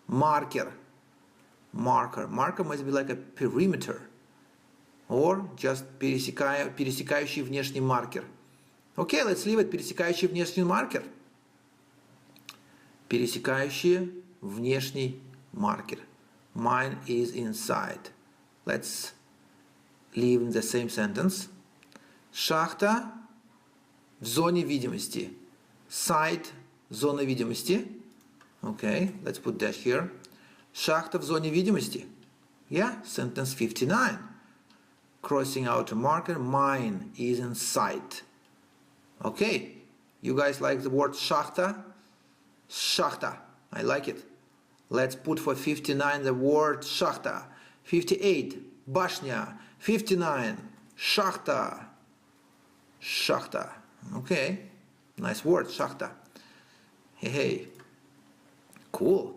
Marker. Marker must be like a perimeter. Or just пересекающий внешний маркер. Okay, let's leave it. Пересекающий внешний маркер. Пересекающий внешний маркер. Mine is inside. Let's leave in the same sentence. Шахта в зоне видимости. Site – зона видимости. Okay, let's put that here. Шахта в зоне видимости. Yeah, sentence 59. Crossing out a marker. Mine is in sight. Okay, you guys like the word шахта? Шахта. I like it. Let's put for 59 the word шахта. 58. Башня. 59. Шахта. Шахта. Okay. Nice word, шахта. Hey, hey. Cool.